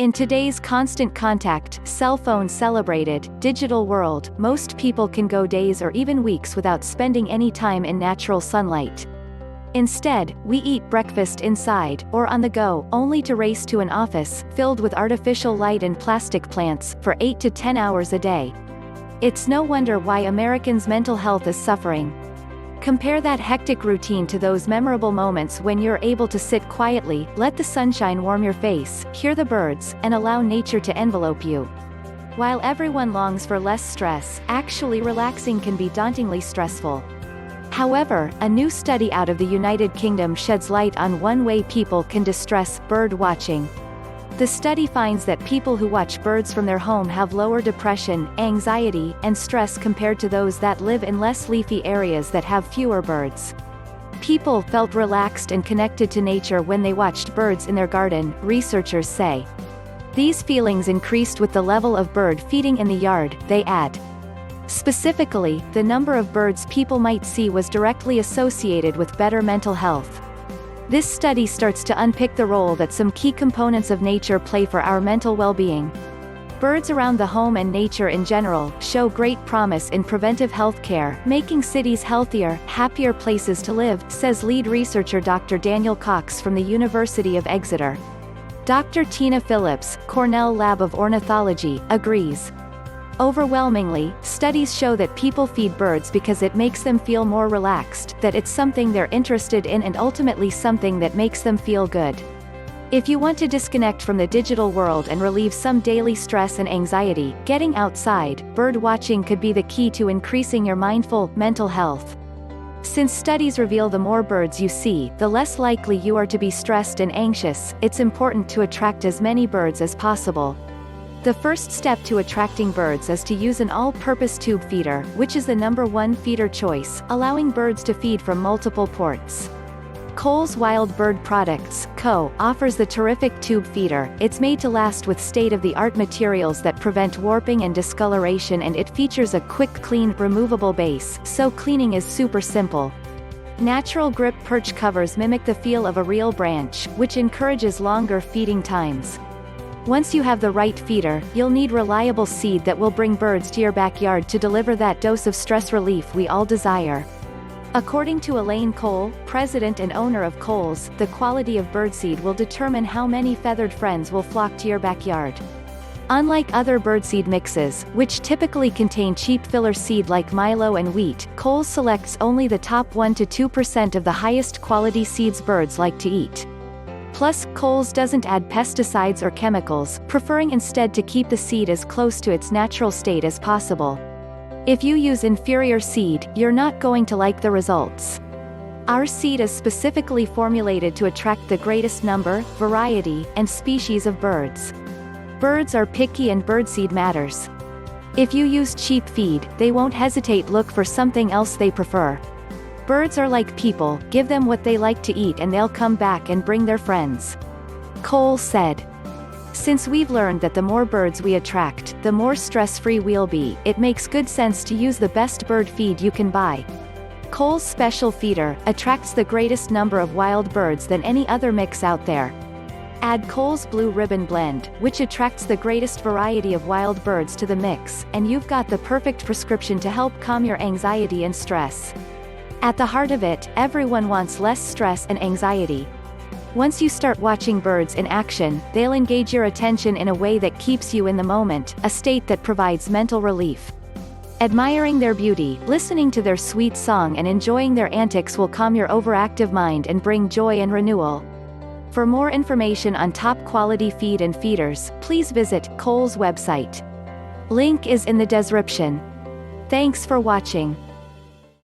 In today's constant contact, cell phone celebrated, digital world, most people can go days or even weeks without spending any time in natural sunlight. Instead, we eat breakfast inside, or on the go, only to race to an office, filled with artificial light and plastic plants, for 8 to 10 hours a day. It's no wonder why Americans' mental health is suffering. Compare that hectic routine to those memorable moments when you're able to sit quietly, let the sunshine warm your face, hear the birds, and allow nature to envelope you. While everyone longs for less stress, actually relaxing can be dauntingly stressful. However, a new study out of the United Kingdom sheds light on one way people can distress: bird watching. The study finds that people who watch birds from their home have lower depression, anxiety, and stress compared to those that live in less leafy areas that have fewer birds. People felt relaxed and connected to nature when they watched birds in their garden, researchers say. These feelings increased with the level of bird feeding in the yard, they add. Specifically, the number of birds people might see was directly associated with better mental health. This study starts to unpick the role that some key components of nature play for our mental well-being. Birds around the home and nature in general show great promise in preventive health care, making cities healthier, happier places to live, says lead researcher Dr. Daniel Cox from the University of Exeter. Dr. Tina Phillips, Cornell Lab of Ornithology, agrees. Overwhelmingly, studies show that people feed birds because it makes them feel more relaxed, that it's something they're interested in and ultimately something that makes them feel good. If you want to disconnect from the digital world and relieve some daily stress and anxiety, getting outside, bird watching could be the key to increasing your mindful, mental health. Since studies reveal the more birds you see, the less likely you are to be stressed and anxious, it's important to attract as many birds as possible. The first step to attracting birds is to use an all-purpose tube feeder, which is the #1 feeder choice, allowing birds to feed from multiple ports. Cole's Wild Bird Products, Co., offers the terrific tube feeder. It's made to last with state-of-the-art materials that prevent warping and discoloration, and it features a quick clean, removable base, so cleaning is super simple. Natural grip perch covers mimic the feel of a real branch, which encourages longer feeding times. Once you have the right feeder, you'll need reliable seed that will bring birds to your backyard to deliver that dose of stress relief we all desire. According to Elaine Cole, president and owner of Cole's, the quality of birdseed will determine how many feathered friends will flock to your backyard. Unlike other birdseed mixes, which typically contain cheap filler seed like milo and wheat, Cole's selects only the top 1 to 2% of the highest quality seeds birds like to eat. Plus, Cole's doesn't add pesticides or chemicals, preferring instead to keep the seed as close to its natural state as possible. If you use inferior seed, you're not going to like the results. Our seed is specifically formulated to attract the greatest number, variety, and species of birds. Birds are picky and birdseed matters. If you use cheap feed, they won't hesitate to look for something else they prefer. Birds are like people, give them what they like to eat and they'll come back and bring their friends. Cole said. Since we've learned that the more birds we attract, the more stress-free we'll be, it makes good sense to use the best bird feed you can buy. Cole's special feeder attracts the greatest number of wild birds than any other mix out there. Add Cole's Blue Ribbon Blend, which attracts the greatest variety of wild birds to the mix, and you've got the perfect prescription to help calm your anxiety and stress. At the heart of it, everyone wants less stress and anxiety. Once you start watching birds in action, they'll engage your attention in a way that keeps you in the moment, a state that provides mental relief. Admiring their beauty, listening to their sweet song and enjoying their antics will calm your overactive mind and bring joy and renewal. For more information on top-quality feed and feeders, please visit Cole's website. Link is in the description. Thanks for watching.